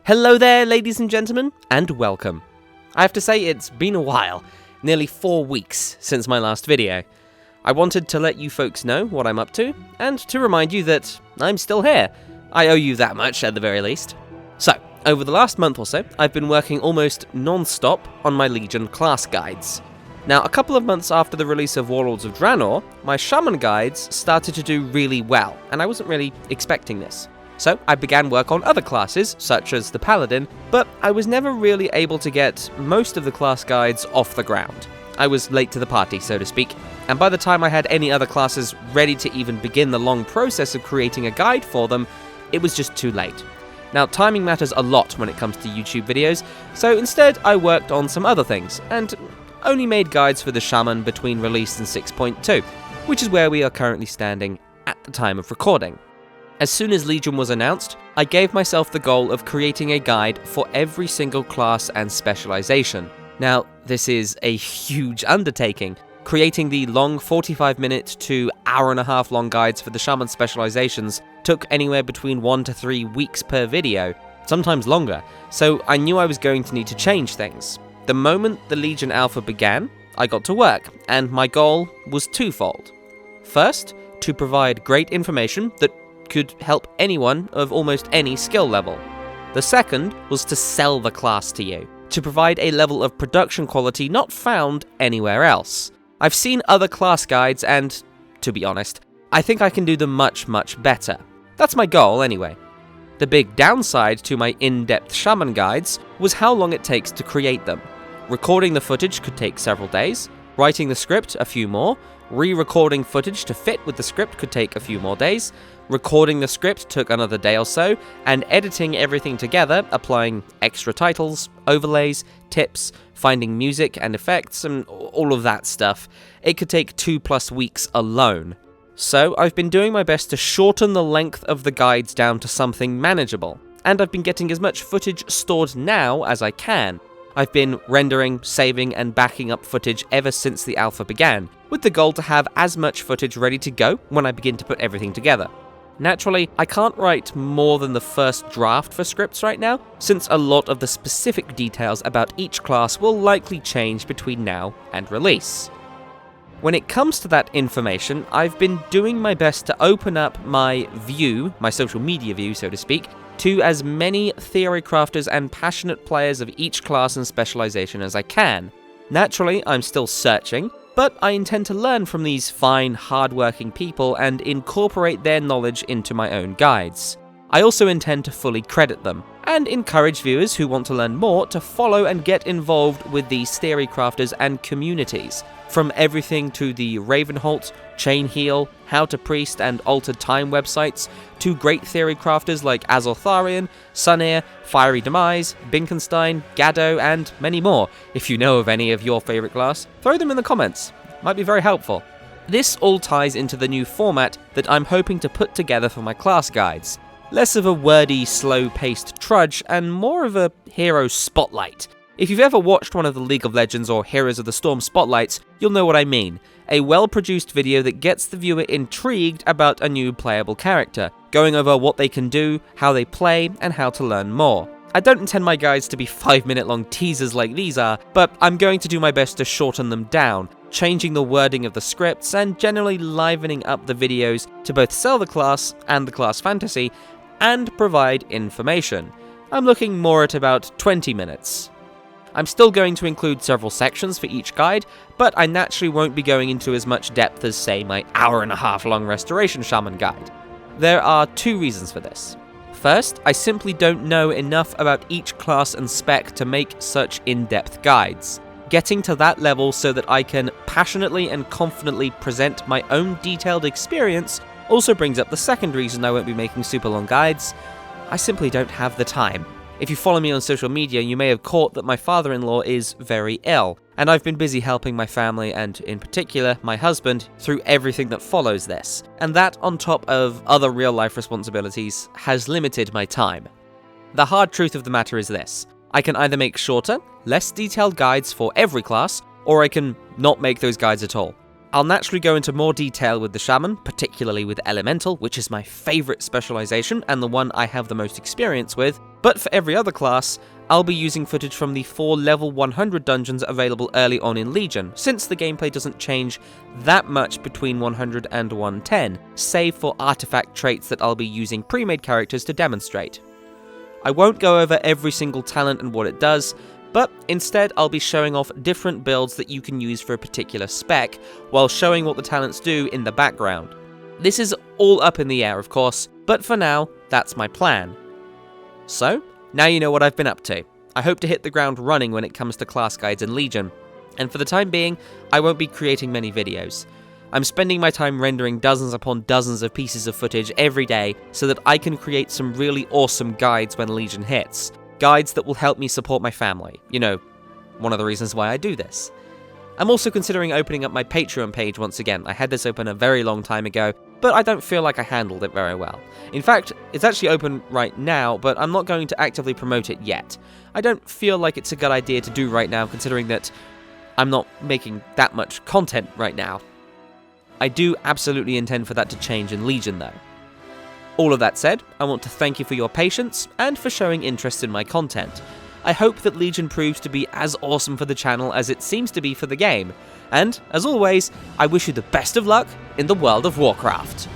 Hello there, ladies and gentlemen, and welcome. I have to say it's been a while, nearly 4 weeks since my last video. I wanted to let you folks know what I'm up to, and to remind you that I'm still here. I owe you that much at the very least. So, over the last month or so, I've been working almost non-stop on my Legion class guides. Now, a couple of months after the release of Warlords of Draenor, my Shaman guides started to do really well, and I wasn't really expecting this. So I began work on other classes, such as the Paladin, but I was never really able to get most of the class guides off the ground. I was late to the party, so to speak, and by the time I had any other classes ready to even begin the long process of creating a guide for them, it was just too late. Now, timing matters a lot when it comes to YouTube videos, so instead I worked on some other things, and only made guides for the Shaman between release and 6.2, which is where we are currently standing at the time of recording. As soon as Legion was announced, I gave myself the goal of creating a guide for every single class and specialization. Now, this is a huge undertaking. Creating the long 45-minute to hour-and-a-half long guides for the Shaman specializations took anywhere between 1 to 3 weeks per video, sometimes longer, so I knew I was going to need to change things. The moment the Legion Alpha began, I got to work, and my goal was twofold. First, to provide great information that could help anyone of almost any skill level. The second was to sell the class to you, to provide a level of production quality not found anywhere else. I've seen other class guides and, to be honest, I think I can do them much, much better. That's my goal anyway. The big downside to my in-depth Shaman guides was how long it takes to create them. Recording the footage could take several days, writing the script a few more, re-recording footage to fit with the script could take a few more days, recording the script took another day or so, and editing everything together, applying extra titles, overlays, tips, finding music and effects, and all of that stuff, it could take 2+ weeks alone. So I've been doing my best to shorten the length of the guides down to something manageable, and I've been getting as much footage stored now as I can. I've been rendering, saving, and backing up footage ever since the alpha began, with the goal to have as much footage ready to go when I begin to put everything together. Naturally, I can't write more than the first draft for scripts right now, since a lot of the specific details about each class will likely change between now and release. When it comes to that information, I've been doing my best to open up my view, my social media view so to speak, to as many theory crafters and passionate players of each class and specialization as I can. Naturally, I'm still searching, but I intend to learn from these fine, hard-working people and incorporate their knowledge into my own guides. I also intend to fully credit them, and encourage viewers who want to learn more to follow and get involved with these theory crafters and communities, from everything to the Ravenholt, Chain Heal, How to Priest and Altered Time websites, to great theory crafters like Azortharion, Suneer, Fiery Demise, Binkenstein, Gaddo, and many more. If you know of any of your favourite class, throw them in the comments. Might be very helpful. This all ties into the new format that I'm hoping to put together for my class guides. Less of a wordy, slow-paced trudge, and more of a hero spotlight. If you've ever watched one of the League of Legends or Heroes of the Storm spotlights, you'll know what I mean. A well-produced video that gets the viewer intrigued about a new playable character, going over what they can do, how they play, and how to learn more. I don't intend my guides to be 5-minute long teasers like these are, but I'm going to do my best to shorten them down, changing the wording of the scripts and generally livening up the videos to both sell the class and the class fantasy, and provide information. I'm looking more at about 20 minutes. I'm still going to include several sections for each guide, but I naturally won't be going into as much depth as, say, my hour-and-a-half long Restoration Shaman guide. There are 2 reasons for this. First, I simply don't know enough about each class and spec to make such in-depth guides. Getting to that level so that I can passionately and confidently present my own detailed experience also brings up the second reason I won't be making super long guides. I simply don't have the time. If you follow me on social media, you may have caught that my father-in-law is very ill, and I've been busy helping my family, and in particular, my husband, through everything that follows this. And that, on top of other real-life responsibilities, has limited my time. The hard truth of the matter is this. I can either make shorter, less detailed guides for every class, or I can not make those guides at all. I'll naturally go into more detail with the Shaman, particularly with Elemental, which is my favourite specialisation and the one I have the most experience with, but for every other class, I'll be using footage from the 4 level 100 dungeons available early on in Legion, since the gameplay doesn't change that much between 100 and 110, save for artifact traits that I'll be using pre-made characters to demonstrate. I won't go over every single talent and what it does, but instead I'll be showing off different builds that you can use for a particular spec, while showing what the talents do in the background. This is all up in the air, of course, but for now, that's my plan. So, now you know what I've been up to. I hope to hit the ground running when it comes to class guides in Legion, and for the time being, I won't be creating many videos. I'm spending my time rendering dozens upon dozens of pieces of footage every day so that I can create some really awesome guides when Legion hits. Guides that will help me support my family. You know, one of the reasons why I do this. I'm also considering opening up my Patreon page once again. I had this open a very long time ago, but I don't feel like I handled it very well. In fact, it's actually open right now, but I'm not going to actively promote it yet. I don't feel like it's a good idea to do right now, considering that I'm not making that much content right now. I do absolutely intend for that to change in Legion though. All of that said, I want to thank you for your patience and for showing interest in my content. I hope that Legion proves to be as awesome for the channel as it seems to be for the game, and, as always, I wish you the best of luck in the world of Warcraft.